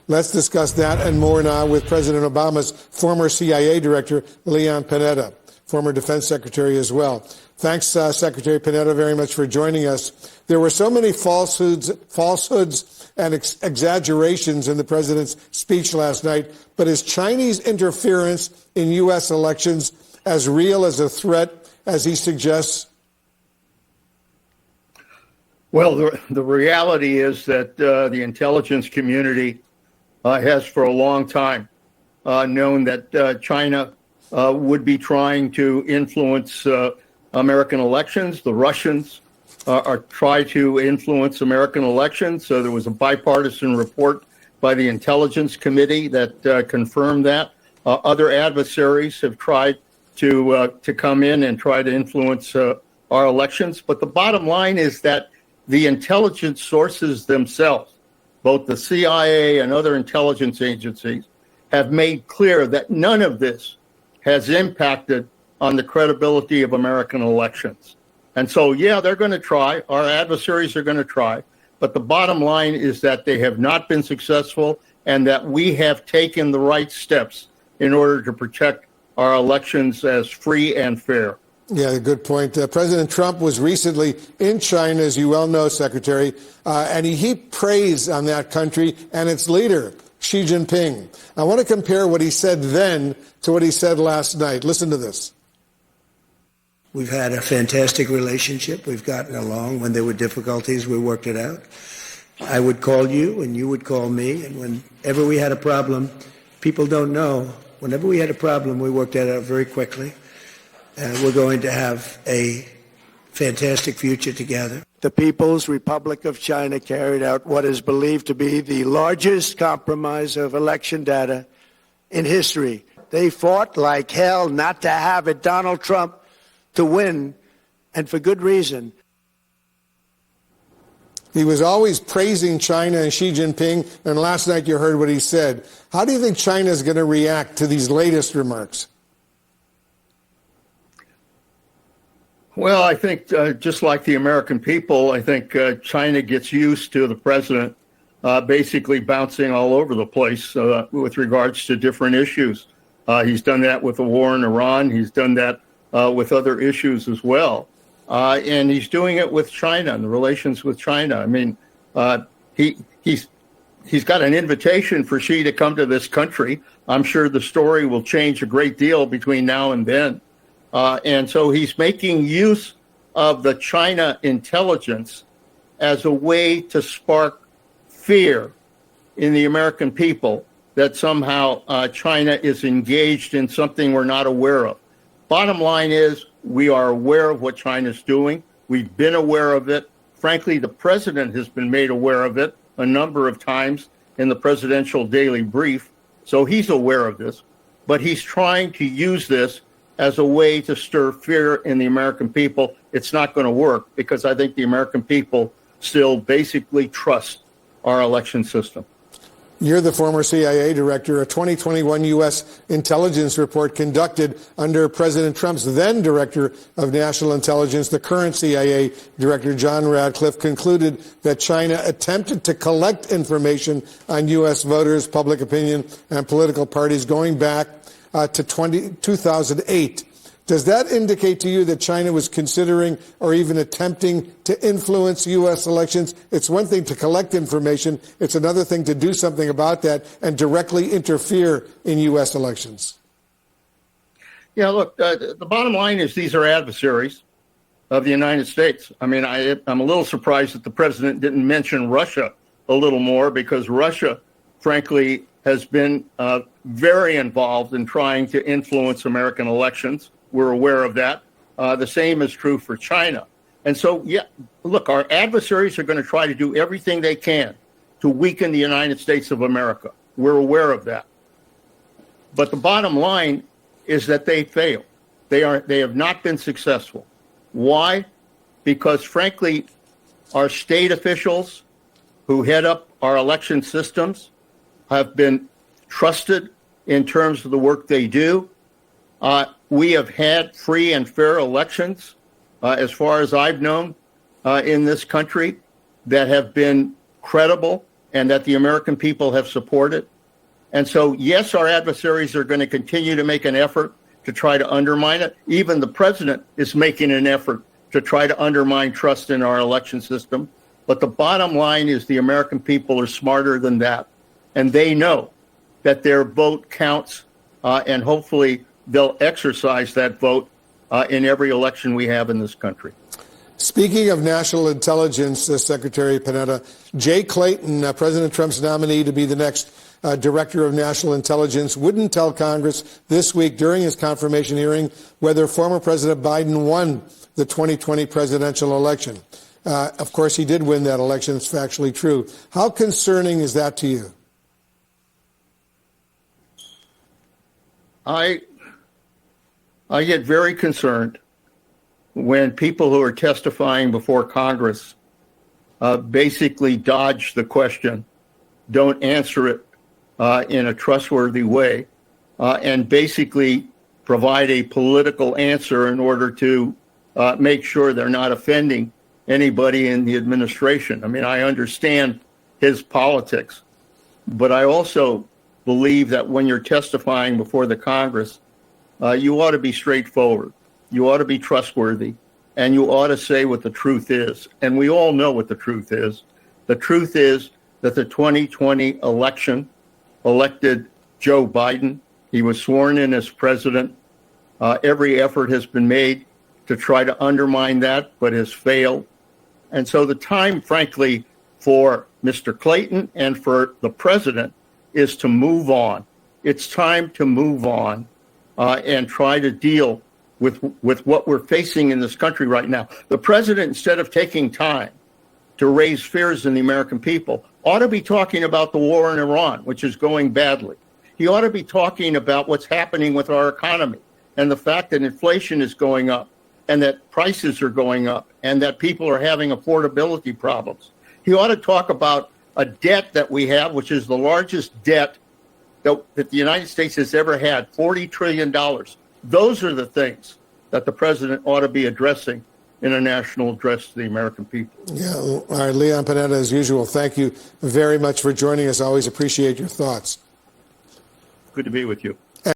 Let's discuss that and more now with President Obama's former CIA director, Leon Panetta, former defense secretary as well. Thanks, Secretary Panetta, very much for joining us. There were so many falsehoods and exaggerations in the president's speech last night, but is Chinese interference in U.S. elections as real as a threat as he suggests? Well, the reality is that the intelligence community has for a long time known that China would be trying to influence American elections. The Russians are trying to influence American elections. So there was a bipartisan report by the Intelligence Committee that confirmed that. Other adversaries have tried to come in and try to influence our elections. But the bottom line is that the intelligence sources themselves, both the CIA and other intelligence agencies, have made clear that none of this has impacted on the credibility of American elections. And so, yeah, they're going to try. Our adversaries are going to try. But the bottom line is that they have not been successful and that we have taken the right steps in order to protect our elections as free and fair. Yeah, good point. President Trump was recently in China, as you well know, Secretary, and he heaped praise on that country and its leader, Xi Jinping. I want to compare what he said then to what he said last night. Listen to this. We've had a fantastic relationship. We've gotten along. When there were difficulties, we worked it out. I would call you and you would call me. And whenever we had a problem, people don't know, whenever we had a problem, we worked that out very quickly. We're going to have a fantastic future together. The People's Republic of China carried out what is believed to be the largest compromise of election data in history. They fought like hell not to have it Donald Trump to win, and for good reason. He was always praising China and Xi Jinping, and last night you heard what he said. How do you think China is going to react to these latest remarks? Well, I think just like the American people, I think China gets used to the president basically bouncing all over the place with regards to different issues. He's done that with the war in Iran. He's done that with other issues as well. And he's doing it with China and the relations with China. I mean, he's got an invitation for Xi to come to this country. I'm sure the story will change a great deal between now and then. And so he's making use of the China intelligence as a way to spark fear in the American people that somehow China is engaged in something we're not aware of. Bottom line is we are aware of what China's doing. We've been aware of it. Frankly, the president has been made aware of it a number of times in the presidential daily brief. So he's aware of this, but he's trying to use this as a way to stir fear in the American people. It's not going to work because I think the American people still basically trust our election system. You're the former CIA director. A 2021 U.S. intelligence report conducted under President Trump's then director of national intelligence, the current CIA director, John Radcliffe, concluded that China attempted to collect information on U.S. voters, public opinion, and political parties going back to 2008. Does that indicate to you that China was considering or even attempting to influence U.S. elections? It's one thing to collect information. It's another thing to do something about that and directly interfere in U.S. elections. Yeah, look, the bottom line is these are adversaries of the United States. I mean, I'm a little surprised that the president didn't mention Russia a little more because Russia, frankly, has been very involved in trying to influence American elections. We're aware of that. The same is true for China. And so, yeah, look, our adversaries are going to try to do everything they can to weaken the United States of America. We're aware of that. But the bottom line is that they failed. They have not been successful. Why? Because, frankly, our state officials who head up our election systems have been trusted in terms of the work they do. We have had free and fair elections, as far as I've known, in this country that have been credible and that the American people have supported. And so, yes, our adversaries are going to continue to make an effort to try to undermine it. Even the president is making an effort to try to undermine trust in our election system. But the bottom line is the American people are smarter than that. And they know that their vote counts, and hopefully they'll exercise that vote in every election we have in this country. Speaking of national intelligence, Secretary Panetta, Jay Clayton, President Trump's nominee to be the next Director of National Intelligence, wouldn't tell Congress this week during his confirmation hearing whether former President Biden won the 2020 presidential election. Of course, he did win that election. It's factually true. How concerning is that to you? I get very concerned when people who are testifying before Congress basically dodge the question, don't answer it in a trustworthy way, and basically provide a political answer in order to make sure they're not offending anybody in the administration. I mean, I understand his politics, but I also believe that when you're testifying before the Congress, you ought to be straightforward. You ought to be trustworthy, and you ought to say what the truth is. And we all know what the truth is. The truth is that the 2020 election elected Joe Biden. He was sworn in as president. Every effort has been made to try to undermine that, but has failed. And so the time, frankly, for Mr. Clayton and for the president is to move on. It's time to move on and try to deal with what we're facing in this country right now. The president, instead of taking time to raise fears in the American people, ought to be talking about the war in Iran, which is going badly. He ought to be talking about what's happening with our economy and the fact that inflation is going up and that prices are going up and that people are having affordability problems. He ought to talk about a debt that we have, which is the largest debt that the United States has ever had, $40 trillion. Those are the things that the president ought to be addressing in a national address to the American people. Yeah, all right, Leon Panetta, as usual, thank you very much for joining us. I always appreciate your thoughts. Good to be with you.